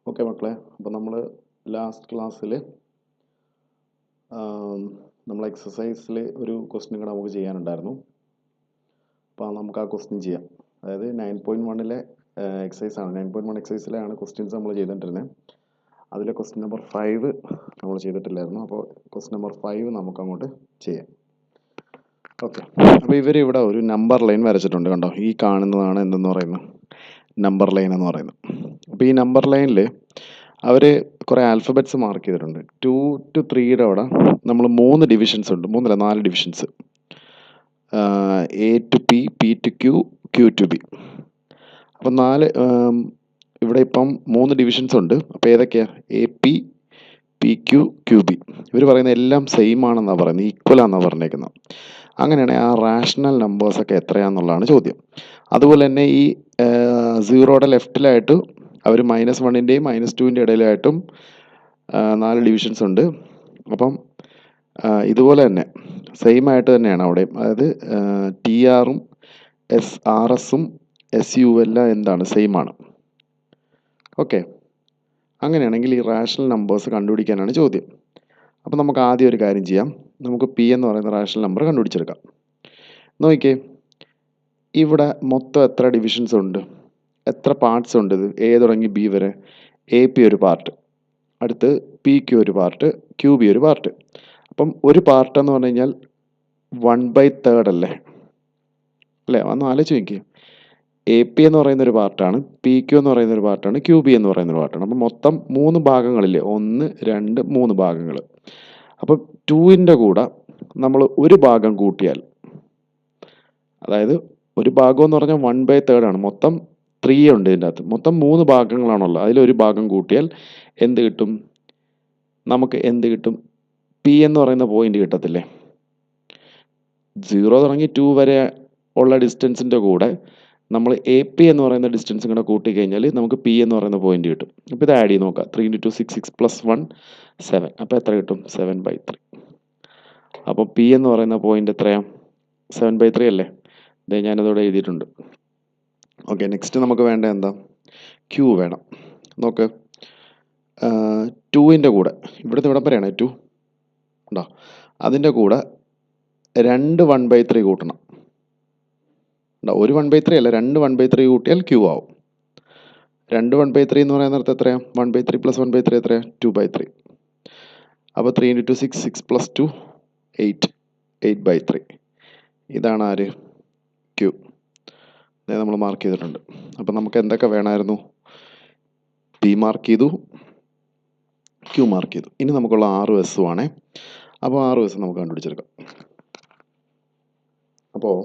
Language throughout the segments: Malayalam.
ഓക്കെ മക്കളെ, അപ്പോൾ നമ്മൾ ലാസ്റ്റ് ക്ലാസ്സിൽ നമ്മൾ എക്സസൈസിൽ ഒരു ക്വസ്റ്റ്യൻ കൂടെ നമുക്ക് ചെയ്യാനുണ്ടായിരുന്നു. അപ്പോൾ നമുക്ക് ആ ക്വസ്റ്റ്യൻ ചെയ്യാം. അതായത് 9.1 എക്സസൈസാണ്. 9.1 എക്സസൈസിലാണ് ക്വസ്റ്റ്യൻസ് നമ്മൾ ചെയ്തുകൊണ്ടിരുന്നത്. അതിലെ ക്വസ്റ്റ്യൻ നമ്പർ 5 നമ്മൾ ചെയ്തിട്ടില്ലായിരുന്നു. അപ്പോൾ ക്വസ്റ്റ്യൻ നമ്പർ 5 നമുക്ക് അങ്ങോട്ട് ചെയ്യാം. ഓക്കെ, അപ്പോൾ ഇവരിവിടെ ഒരു നമ്പർ ലൈൻ വരച്ചിട്ടുണ്ട്. കണ്ടോ, ഈ കാണുന്നതാണ് എന്തെന്ന് പറയുന്നത് നമ്പർ ലൈൻ എന്ന് പറയുന്നത്. അപ്പോൾ ഈ നമ്പർ ലൈനിൽ അവർ കുറേ ആൽഫബറ്റ്സ് മാർക്ക് ചെയ്തിട്ടുണ്ട്. 2 to 3യുടെ അവിടെ നമ്മൾ 3 ഡിവിഷൻസ് ഉണ്ട്. 4 divisions. A to P, P to Q, Q to B. അപ്പം ഇവിടെ ഇപ്പം 3 ഡിവിഷൻസ് ഉണ്ട്. അപ്പോൾ ഏതൊക്കെയാണ്? A P, P Q, Q B. ഇവർ പറയുന്നത് എല്ലാം സെയിം ആണെന്നാണ് പറയുന്നത്, ഈക്വൽ ആണെന്നാണ് പറഞ്ഞേക്കുന്നത്. അങ്ങനെയാണെങ്കിൽ ആ റാഷണൽ നമ്പേഴ്സൊക്കെ എത്രയാണെന്നുള്ളതാണ് ചോദ്യം. അതുപോലെ തന്നെ ഈ 0യുടെ ലെഫ്റ്റിലായിട്ട് അവർ -1ൻ്റെയും -2ൻ്റെ ഇടയിലായിട്ടും 4 ഡിവിഷൻസ് ഉണ്ട്. അപ്പം ഇതുപോലെ തന്നെ സെയിം ആയിട്ട് തന്നെയാണ് അവിടെ. അതായത് TRും RSും SU എല്ലാം എന്താണ്? സെയിം ആണ്. ഓക്കെ, അങ്ങനെയാണെങ്കിൽ ഈ റാഷണൽ നമ്പേഴ്സ് കണ്ടുപിടിക്കാനാണ് ചോദ്യം. അപ്പോൾ നമുക്ക് ആദ്യം ഒരു കാര്യം ചെയ്യാം. നമുക്ക് P എന്ന് പറയുന്ന റാഷണൽ നമ്പർ കണ്ടുപിടിച്ചെടുക്കാം. നോക്കിക്കേ, ഇവിടെ മൊത്തം എത്ര ഡിവിഷൻസ് ഉണ്ട്, എത്ര പാർട്സ് ഉണ്ട്? ഇത് A തുടങ്ങി B വരെ. AP ഒരു പാർട്ട്, അടുത്ത് PQ ഒരു പാർട്ട്, QB ഒരു പാർട്ട്. അപ്പം ഒരു പാർട്ട് എന്ന് പറഞ്ഞു കഴിഞ്ഞാൽ 1/3 അല്ലേ? ഒന്ന് ആലോചിച്ച് നോക്കി. AP എന്ന് പറയുന്നൊരു പാർട്ടാണ്, PQ എന്ന് പറയുന്നൊരു പാർട്ടാണ്, QB എന്ന് പറയുന്നൊരു പാർട്ടാണ്. അപ്പം മൊത്തം 3 ഭാഗങ്ങളില്ലേ? 1, 2, 3 ഭാഗങ്ങൾ. അപ്പം 2ൻ്റെ കൂടെ നമ്മൾ ഒരു ഭാഗം കൂട്ടിയാൽ, അതായത് ഒരു ഭാഗം എന്ന് പറഞ്ഞാൽ 1/3 ആണ്. മൊത്തം 3 ഉണ്ട് ഇതിൻ്റെ അകത്ത്. മൊത്തം 3 ഭാഗങ്ങളാണുള്ളത്. അതിലൊരു ഭാഗം കൂട്ടിയാൽ എന്ത് കിട്ടും? നമുക്ക് എന്ത് കിട്ടും? P എന്ന് പറയുന്ന പോയിന്റ് കിട്ടത്തില്ലേ? 0 തുടങ്ങി 2 വരെ ഉള്ള ഡിസ്റ്റൻസിൻ്റെ കൂടെ നമ്മൾ AP എന്ന് പറയുന്ന ഡിസ്റ്റൻസും കൂടെ കൂട്ടിക്കഴിഞ്ഞാൽ നമുക്ക് P എന്ന് പറയുന്ന പോയിന്റ് കിട്ടും. അപ്പോൾ ഇത് ആഡ് ചെയ്ത് നോക്കാം. 3 × 2 6, 6 + 1 7. അപ്പോൾ എത്ര കിട്ടും? 7/3. അപ്പോൾ P എന്ന് പറയുന്ന പോയിന്റ് എത്രയാണ്? 7/3 അല്ലേ? ഇതേ ഞാനതോടെ എഴുതിയിട്ടുണ്ട്. ഓക്കെ, നെക്സ്റ്റ് നമുക്ക് വേണ്ട എന്താ? Q വേണം. നോക്ക്, 2ൻ്റെ കൂടെ ഇവിടുത്തെ ഇവിടം വരെയാണ് 2 ഉണ്ടോ? അതിൻ്റെ കൂടെ 2 1/3 കൂട്ടണം. ഒരു 1/3 അല്ല, 2 1/3 കൂട്ടിയാൽ Q ആവും. 2 1/3 എന്ന് പറയുന്ന നേരത്തെ എത്രയാണ്? 1/3 + 1/3 എത്രയാണ്? 2/3. അപ്പോൾ 3 × 2 6, 6 + 2 8, 8/3. ഇതാണ് ആര്? Q. നമ്മൾ മാർക്ക് ചെയ്തിട്ടുണ്ട്. അപ്പം നമുക്ക് എന്തൊക്കെ വേണമായിരുന്നു? P മാർക്ക് ചെയ്തു, Q മാർക്ക് ചെയ്തു. ഇനി നമുക്കുള്ള 6 എസ് ആണേ. അപ്പോൾ 6 എസ് നമുക്ക് കണ്ടുപിടിച്ചെടുക്കാം. അപ്പോൾ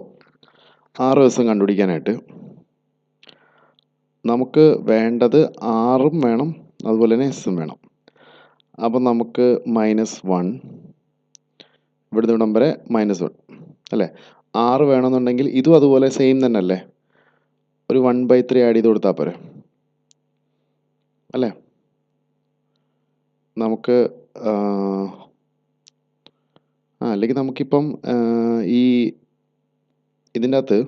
6 എസ് കണ്ടുപിടിക്കാനായിട്ട് നമുക്ക് വേണ്ടത് ആറും വേണം, അതുപോലെ തന്നെ എസ്സും വേണം. അപ്പം നമുക്ക് -1, ഇവിടുന്ന് ഇവിടം വരെ -1 അല്ലേ? 6 വേണമെന്നുണ്ടെങ്കിൽ ഇതും അതുപോലെ സെയിം തന്നെ അല്ലേ? ഒരു 1/3 ആഡ് ചെയ്ത് കൊടുത്താൽ പോരെ അല്ലേ? നമുക്ക് അല്ലെങ്കിൽ നമുക്കിപ്പം ഈ ഇതിൻ്റെ അകത്ത്